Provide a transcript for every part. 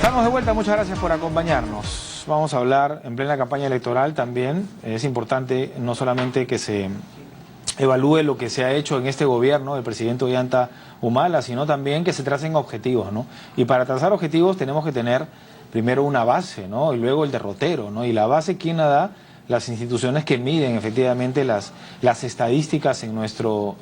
Estamos de vuelta, muchas gracias por acompañarnos. Vamos a hablar en plena campaña electoral también. Es importante no solamente que se evalúe lo que se ha hecho en este gobierno del presidente Ollanta Humala, sino también que se tracen objetivos, ¿no? Y para trazar objetivos tenemos que tener primero una base, ¿no? Y luego el derrotero, ¿no? Y la base, ¿quién la da? Las instituciones que miden efectivamente las estadísticas en nuestro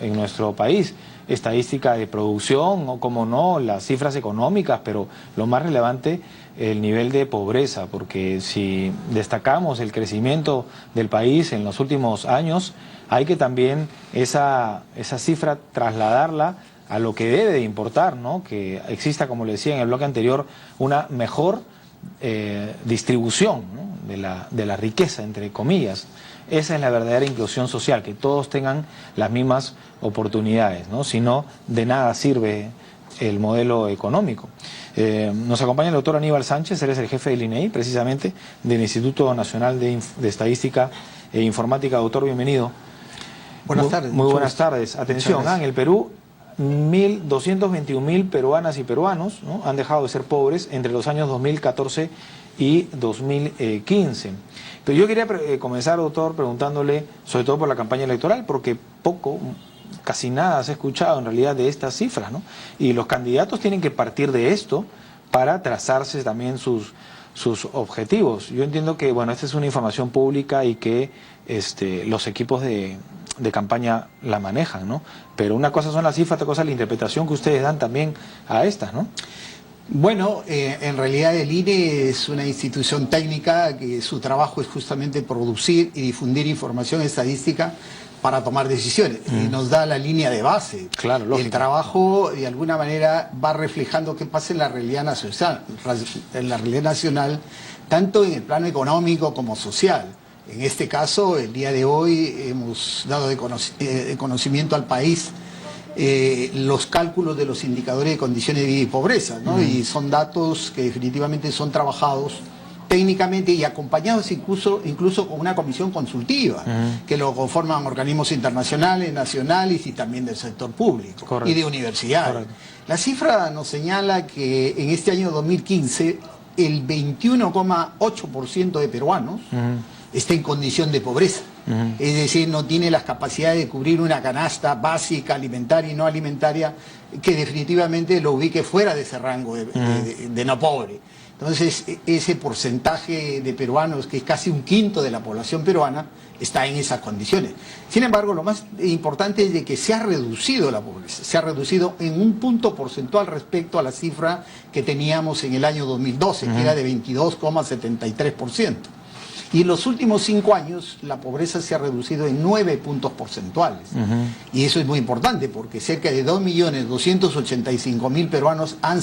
país, estadística de producción, o como no, las cifras económicas, pero lo más relevante, el nivel de pobreza, porque si destacamos el crecimiento del país en los últimos años, hay que también esa cifra trasladarla a lo que debe de importar, ¿no? Que exista, como le decía en el bloque anterior, una mejor distribución, ¿no? de la riqueza, entre comillas. Esa es la verdadera inclusión social, que todos tengan las mismas oportunidades, ¿no? Si no, de nada sirve el modelo económico. Nos acompaña el doctor Aníbal Sánchez, él es el jefe del INEI, precisamente, del Instituto Nacional de Estadística e Informática. Doctor, bienvenido. Buenas tardes. Muy buenas tardes. Atención, en el Perú, 221.000 peruanas y peruanos, ¿no? han dejado de ser pobres entre los años 2014 y 2015. Pero yo quería comenzar, doctor, preguntándole, sobre todo por la campaña electoral, porque casi nada se ha escuchado en realidad de estas cifras, ¿no? Y los candidatos tienen que partir de esto para trazarse también sus objetivos. Yo entiendo que, bueno, esta es una información pública y que los equipos de campaña la manejan, ¿no? Pero una cosa son las cifras, otra cosa es la interpretación que ustedes dan también a estas, ¿no? Bueno, en realidad el INE es una institución técnica que su trabajo es justamente producir y difundir información estadística para tomar decisiones. Y nos da la línea de base. Claro, lógico. El trabajo, de alguna manera, va reflejando qué pasa en la realidad nacional, tanto en el plano económico como social. En este caso, el día de hoy hemos dado de conocimiento al país los cálculos de los indicadores de condiciones de vida y pobreza, ¿no? Y son datos que definitivamente son trabajados técnicamente y acompañados incluso con una comisión consultiva, que lo conforman organismos internacionales, nacionales y también del sector público. Correcto. Y de universidades. Correcto. La cifra nos señala que en este año 2015 el 21,8% de peruanos está en condición de pobreza. Es decir, no tiene las capacidades de cubrir una canasta básica, alimentaria y no alimentaria, que definitivamente lo ubique fuera de ese rango de no pobre. Entonces, ese porcentaje de peruanos, que es casi un quinto de la población peruana, está en esas condiciones. Sin embargo, lo más importante es de que se ha reducido la pobreza, se ha reducido en un punto porcentual respecto a la cifra que teníamos en el año 2012, que era de 22,73%. Y en los últimos 5 años la pobreza se ha reducido en 9 puntos porcentuales. Y eso es muy importante porque cerca de 2.285.000 peruanos han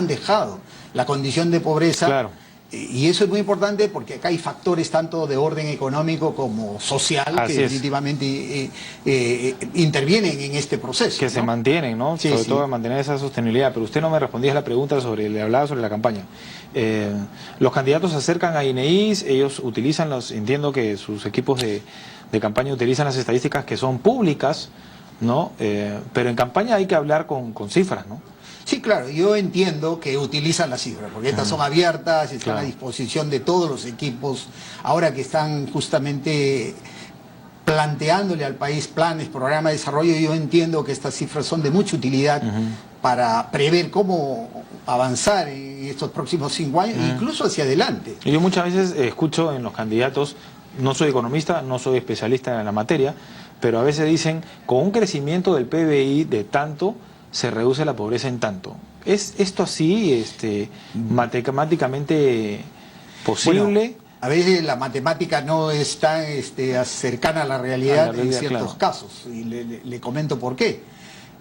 dejado la condición de pobreza. Claro. Y eso es muy importante porque acá hay factores tanto de orden económico como social que definitivamente intervienen en este proceso. Que se mantienen, ¿no? Sí, sobre todo mantener esa sostenibilidad. Pero usted no me respondía a la pregunta le hablaba sobre la campaña. Los candidatos se acercan a INEI, ellos utilizan entiendo que sus equipos de campaña utilizan las estadísticas que son públicas, ¿no? Pero en campaña hay que hablar con cifras, ¿no? Sí, claro, yo entiendo que utilizan las cifras, porque estas son abiertas, están a disposición de todos los equipos, ahora que están justamente planteándole al país planes, programas de desarrollo. Yo entiendo que estas cifras son de mucha utilidad para prever cómo avanzar en estos próximos 5 años, incluso hacia adelante. Y yo muchas veces escucho en los candidatos, no soy economista, no soy especialista en la materia, pero a veces dicen, con un crecimiento del PBI de tanto, se reduce la pobreza en tanto. ¿Es esto así, matemáticamente posible? Bueno, a veces la matemática no es tan cercana a la realidad en ciertos casos, y le comento por qué.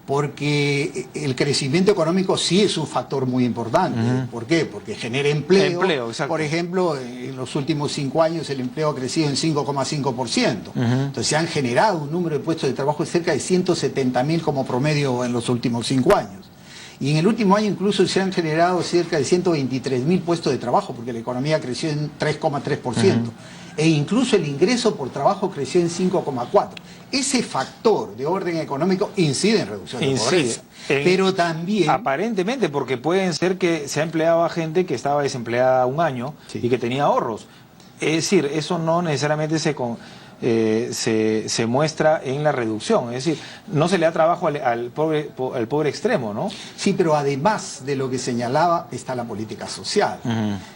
Porque el crecimiento económico sí es un factor muy importante. ¿Por qué? Porque genera empleo. Por ejemplo, en los últimos 5 años el empleo ha crecido en 5,5%. Entonces se han generado un número de puestos de trabajo de cerca de 170.000 como promedio en los últimos 5 años. Y en el último año incluso se han generado cerca de 123.000 puestos de trabajo, porque la economía creció en 3,3%. e incluso el ingreso por trabajo creció en 5,4. Ese factor de orden económico incide en reducción de pobreza. Pero también... Aparentemente, porque pueden ser que se ha empleado a gente que estaba desempleada un año y que tenía ahorros. Es decir, eso no necesariamente se muestra en la reducción. Es decir, no se le da trabajo al pobre extremo, ¿no? Sí, pero además de lo que señalaba está la política social.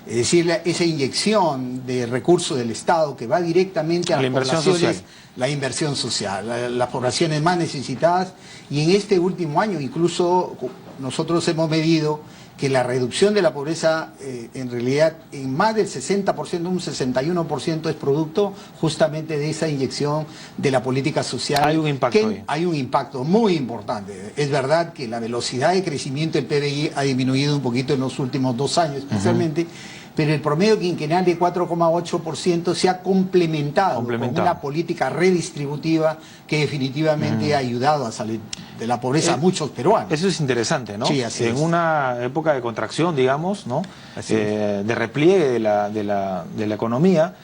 Es decir, esa inyección de recursos del Estado que va directamente a las poblaciones, la inversión social, las poblaciones más necesitadas. Y en este último año incluso nosotros hemos medido que la reducción de la pobreza en realidad en más del 60%, un 61% es producto justamente de esa inyección de la política social. Hay un impacto ahí. Hay un impacto muy importante. Es verdad que la velocidad de crecimiento del PBI ha disminuido un poquito en los últimos 2 años especialmente, pero el promedio quinquenal de 4,8% se ha complementado con una política redistributiva que definitivamente ha ayudado a salir de la pobreza a muchos peruanos. Eso es interesante, ¿no? Sí, así en una época de contracción, digamos, ¿no? De repliegue de la economía,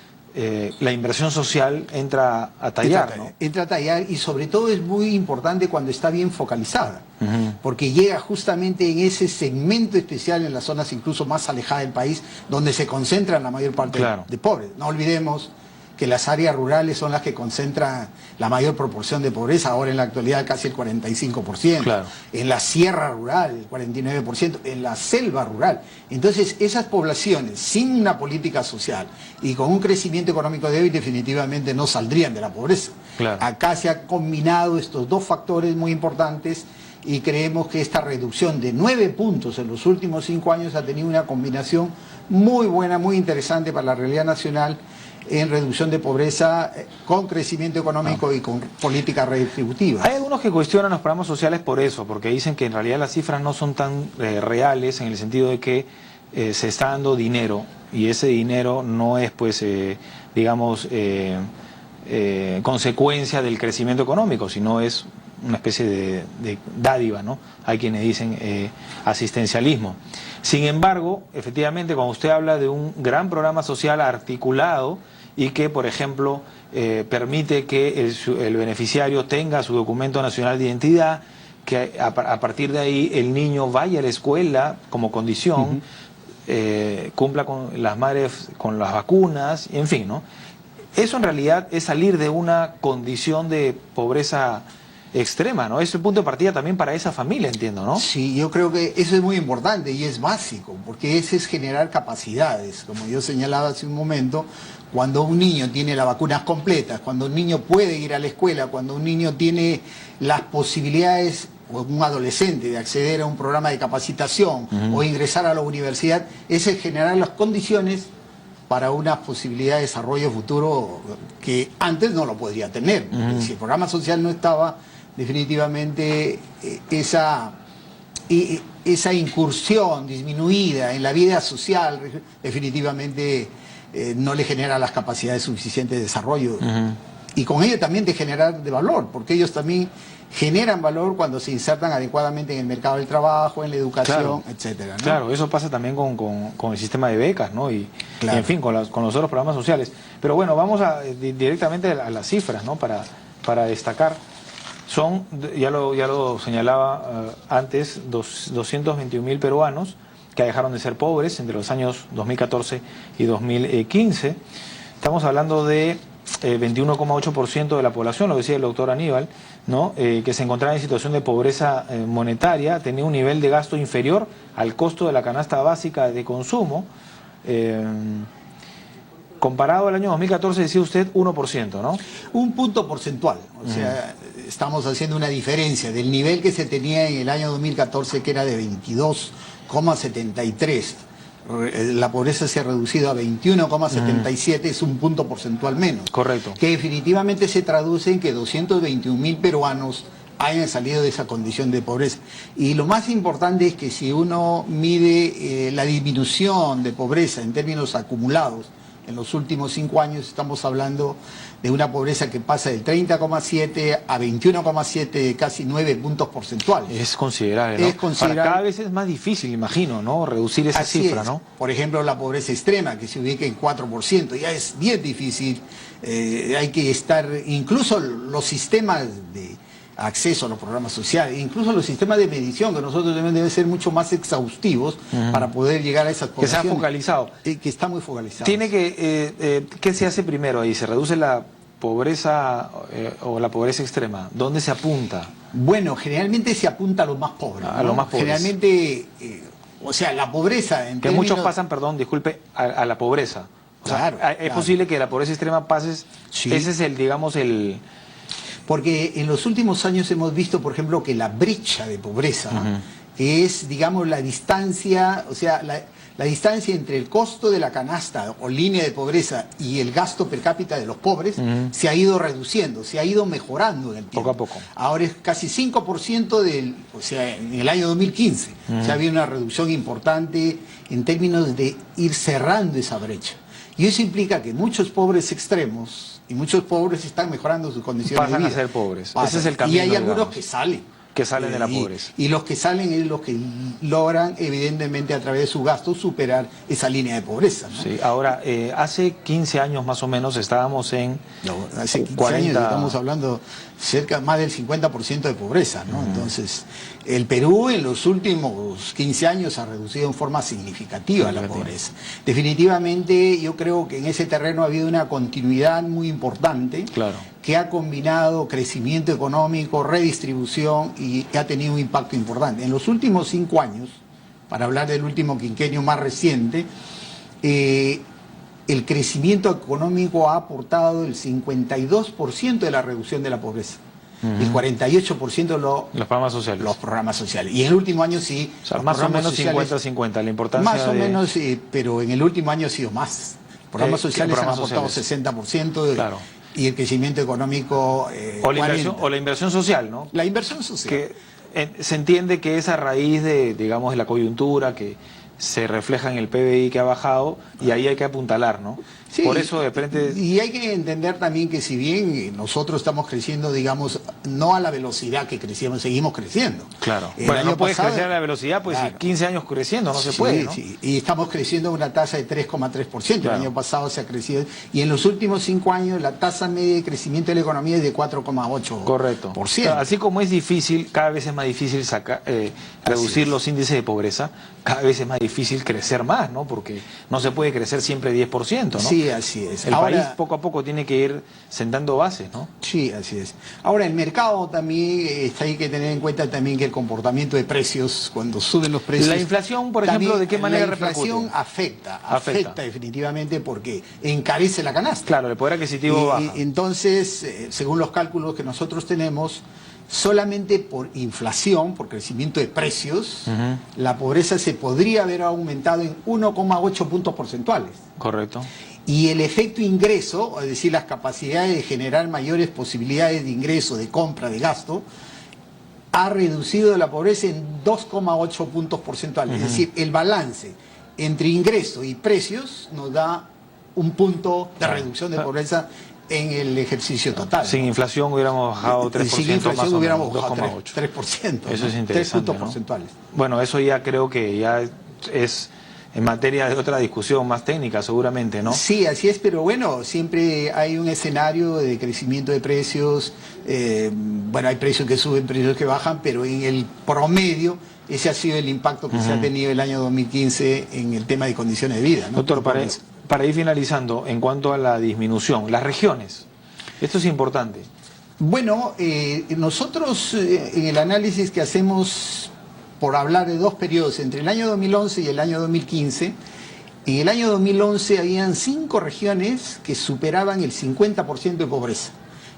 la inversión social entra a tallar, ¿no? Entra a tallar, y sobre todo es muy importante cuando está bien focalizada, porque llega justamente en ese segmento especial en las zonas incluso más alejadas del país, donde se concentran la mayor parte de pobres. No olvidemos que las áreas rurales son las que concentran la mayor proporción de pobreza, ahora en la actualidad casi el 45%, en la sierra rural el 49%, en la selva rural. Entonces esas poblaciones sin una política social y con un crecimiento económico débil definitivamente no saldrían de la pobreza. Acá se han combinado estos dos factores muy importantes y creemos que esta reducción de 9 puntos en los últimos 5 años ha tenido una combinación muy buena, muy interesante para la realidad nacional, en reducción de pobreza, con crecimiento económico y con políticas redistributivas. Hay algunos que cuestionan los programas sociales por eso, porque dicen que en realidad las cifras no son tan reales, en el sentido de que se está dando dinero, y ese dinero no es, pues, digamos, consecuencia del crecimiento económico, sino es una especie de dádiva, ¿no? Hay quienes dicen asistencialismo. Sin embargo, efectivamente, cuando usted habla de un gran programa social articulado y que, por ejemplo, permite que el beneficiario tenga su documento nacional de identidad, que a partir de ahí el niño vaya a la escuela como condición, cumpla con las madres, con las vacunas, en fin, ¿no? Eso en realidad es salir de una condición de pobreza extrema, ¿no? Es el punto de partida también para esa familia, entiendo, ¿no? Sí, yo creo que eso es muy importante y es básico, porque ese es generar capacidades. Como yo señalaba hace un momento, cuando un niño tiene las vacunas completas, cuando un niño puede ir a la escuela, cuando un niño tiene las posibilidades, o un adolescente, de acceder a un programa de capacitación o ingresar a la universidad, ese es generar las condiciones para una posibilidad de desarrollo futuro que antes no lo podría tener. Si el programa social no estaba, definitivamente esa incursión disminuida en la vida social definitivamente no le genera las capacidades suficientes de desarrollo. Y con ello también de generar de valor, porque ellos también generan valor cuando se insertan adecuadamente en el mercado del trabajo, en la educación, etcétera, ¿no? Claro, eso pasa también con el sistema de becas, ¿no? Y en fin, con los otros programas sociales. Pero bueno, vamos directamente a las cifras, ¿no? Para destacar. Son, ya lo señalaba antes, 221.000 peruanos que dejaron de ser pobres entre los años 2014 y 2015. Estamos hablando de 21,8% de la población, lo decía el doctor Aníbal, ¿no? Que se encontraba en situación de pobreza monetaria, tenía un nivel de gasto inferior al costo de la canasta básica de consumo. Comparado al año 2014, decía usted, 1%, ¿no? Un punto porcentual, o sea, estamos haciendo una diferencia del nivel que se tenía en el año 2014, que era de 22,73%. La pobreza se ha reducido a 21,77, es un punto porcentual menos. Correcto. Que definitivamente se traduce en que 221.000 peruanos hayan salido de esa condición de pobreza. Y lo más importante es que si uno mide la disminución de pobreza en términos acumulados En los últimos 5 años estamos hablando de una pobreza que pasa del 30,7 a 21,7, casi 9 puntos porcentuales. Es considerable, ¿no? Es considerable. Ahora, cada vez es más difícil, imagino, ¿no? Reducir esa Así cifra, es. ¿no? Por ejemplo, la pobreza extrema, que se ubica en 4%, ya es bien difícil. Hay que estar, incluso los sistemas de acceso a los programas sociales, incluso los sistemas de medición, que nosotros deben ser mucho más exhaustivos para poder llegar a esas poblaciones. Que se ha focalizado. Que está muy focalizado. ¿Qué se hace primero ahí? ¿Se reduce la pobreza o la pobreza extrema? ¿Dónde se apunta? Bueno, generalmente se apunta a los más pobres. A los más pobres. Generalmente, o sea, la pobreza... Que muchos pasan, perdón, disculpe, a la pobreza. O sea, Claro, es posible que la pobreza extrema pases... Sí. Ese es el... Porque en los últimos años hemos visto, por ejemplo, que la brecha de pobreza es, digamos, la distancia, o sea, la distancia entre el costo de la canasta o línea de pobreza y el gasto per cápita de los pobres se ha ido reduciendo, se ha ido mejorando en el tiempo. Poco a poco. Ahora es casi 5% o sea, en el año 2015 se ha habido una reducción importante en términos de ir cerrando esa brecha. Y eso implica que muchos pobres extremos y muchos pobres están mejorando sus condiciones Pasan de a vida. ser pobres. Pasan. Ese es el camino, Y hay algunos digamos, que salen. que salen de la pobreza. Y los que salen es los que logran, evidentemente, a través de su gasto, superar esa línea de pobreza, ¿no? Sí, ahora, hace 15 años más o menos estábamos en... No, hace 15 40... años estamos hablando más del 50% de pobreza, ¿no? Entonces, el Perú en los últimos 15 años ha reducido en forma significativa la pobreza. Definitivamente, yo creo que en ese terreno ha habido una continuidad muy importante. Claro. Que ha combinado crecimiento económico, redistribución y ha tenido un impacto importante. En los últimos 5 años, para hablar del último quinquenio más reciente, el crecimiento económico ha aportado el 52% de la reducción de la pobreza. El 48% los programas sociales. Los programas sociales. Y en el último año sí. O sea, más o menos 50-50, la importancia más o menos, pero en el último año ha sido más. Programas sociales han aportado 60%. Claro. Y el crecimiento económico... o la inversión social, ¿no? La inversión social. Que se entiende que es a raíz de, digamos, de la coyuntura que se refleja en el PBI que ha bajado y ahí hay que apuntalar, ¿no? Sí, por eso de frente... Y hay que entender también que si bien nosotros estamos creciendo, digamos, no a la velocidad que crecíamos, seguimos creciendo. Claro. El Bueno, año no puedes pasado, crecer a la velocidad, pues claro. 15 años creciendo, no se Sí, puede, ¿no? sí. Y estamos creciendo a una tasa de 3,3%. Claro. El año pasado se ha crecido. Y en los últimos 5 años la tasa media de crecimiento de la economía es de 4,8%. Correcto. Así como es difícil, cada vez es más difícil reducir los índices de pobreza, cada vez es más difícil crecer más, ¿no? Porque no se puede crecer siempre 10%, ¿no? Sí, así es. El país poco a poco tiene que ir sentando bases, ¿no? Sí, así es. Ahora, el mercado también, hay que tener en cuenta también que el comportamiento de precios, cuando suben los precios... La inflación, por ejemplo, ¿de qué manera repercute? La inflación afecta definitivamente porque encarece la canasta. Claro, el poder adquisitivo baja. Entonces, según los cálculos que nosotros tenemos, solamente por inflación, por crecimiento de precios, la pobreza se podría haber aumentado en 1,8 puntos porcentuales. Correcto. Y el efecto ingreso, es decir, las capacidades de generar mayores posibilidades de ingreso, de compra, de gasto, ha reducido la pobreza en 2,8 puntos porcentuales. Es decir, el balance entre ingreso y precios nos da un punto de reducción de pobreza en el ejercicio total. Sin inflación hubiéramos bajado 3%. Sin inflación hubiéramos bajado 2,8. 3%. Eso es interesante, 3 puntos ¿no? porcentuales. Bueno, eso ya creo que ya es en materia de otra discusión más técnica, seguramente, ¿no? Sí, así es, pero bueno, siempre hay un escenario de crecimiento de precios. Bueno, hay precios que suben, precios que bajan, pero en el promedio ese ha sido el impacto que se ha tenido el año 2015 en el tema de condiciones de vida, ¿no? Doctor, para ir finalizando, en cuanto a la disminución, las regiones, esto es importante. Bueno, nosotros en el análisis que hacemos, por hablar de 2 periodos, entre el año 2011 y el año 2015, en el año 2011 habían 5 regiones que superaban el 50% de pobreza.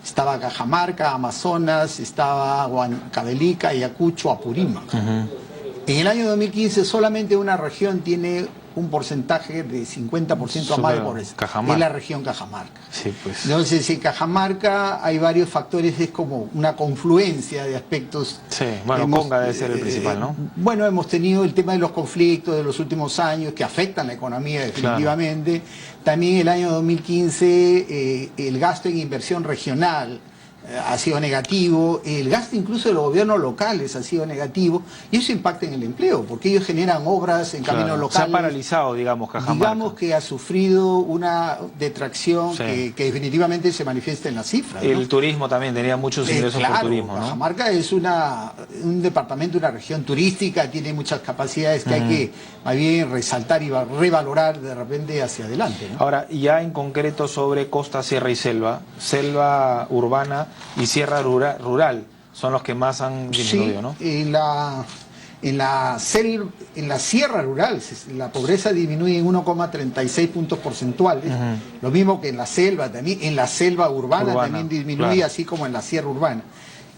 Estaba Cajamarca, Amazonas, estaba Huancavelica, Ayacucho, Apurímac. En el año 2015 solamente una región tiene un porcentaje de 50% más de Súper pobreza. Cajamarca. Es la región Cajamarca. Sí, pues. Entonces, en Cajamarca hay varios factores, es como una confluencia de aspectos. Sí, bueno, Conga debe ser el principal, ¿no? Bueno, hemos tenido el tema de los conflictos de los últimos años que afectan la economía definitivamente. También el año 2015 el gasto en inversión regional ha sido negativo, el gasto incluso de los gobiernos locales ha sido negativo, y eso impacta en el empleo, porque ellos generan obras en caminos locales. Se ha paralizado, digamos, Cajamarca. Digamos que ha sufrido una detracción que definitivamente se manifiesta en las cifras, ¿no? El turismo también, tenía muchos ingresos por turismo, ¿no? Cajamarca es un departamento, una región turística, tiene muchas capacidades que hay que más bien resaltar y revalorar de repente hacia adelante, ¿no? Ahora, ya en concreto sobre costa, sierra y selva, selva urbana y sierra rural son los que más han disminuido, sí, ¿no? En la sierra rural la pobreza disminuye en 1,36 puntos porcentuales, lo mismo que en la selva también, en la selva urbana también disminuye, claro, así como en la sierra urbana.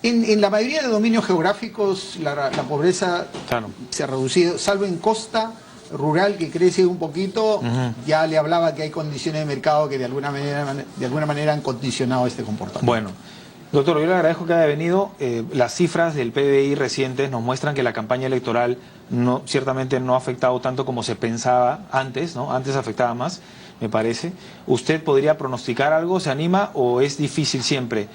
En la mayoría de dominios geográficos la pobreza se ha reducido, salvo en costa rural, que crece un poquito. Ya le hablaba que hay condiciones de mercado que de alguna manera han condicionado este comportamiento. Bueno, doctor, yo le agradezco que haya venido. Las cifras del PBI recientes nos muestran que la campaña electoral ciertamente no ha afectado tanto como se pensaba antes, ¿no? Antes afectaba más, me parece. ¿Usted podría pronosticar algo? ¿Se anima o es difícil siempre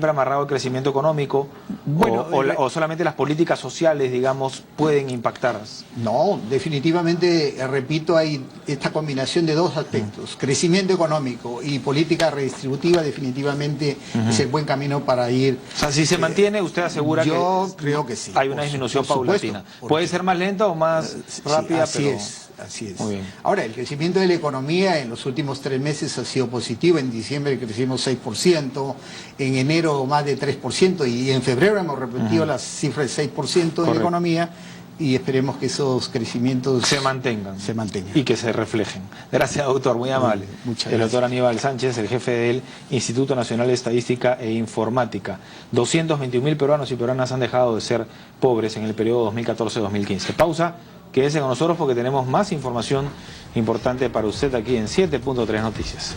amarrado al crecimiento económico? Bueno, o solamente las políticas sociales, digamos, pueden impactar? No, definitivamente, repito, hay esta combinación de dos aspectos. Crecimiento económico y política redistributiva definitivamente es el buen camino para ir. O sea, si se mantiene, usted asegura yo creo que sí. Hay una disminución paulatina. Puede ser más lenta o más rápida, así pero... Así es. Muy bien. Ahora, el crecimiento de la economía en los últimos 3 meses ha sido positivo. En diciembre crecimos 6%, en enero más de 3%, y en febrero hemos repetido las cifras de 6% en la economía, y esperemos que esos crecimientos se mantengan. Y que se reflejen. Gracias, doctor, muy amable. Muchas gracias. El doctor Aníbal Sánchez, el jefe del Instituto Nacional de Estadística e Informática. 221.000 peruanos y peruanas han dejado de ser pobres en el periodo 2014-2015. Pausa. Quédese con nosotros porque tenemos más información importante para usted aquí en 7.3 Noticias.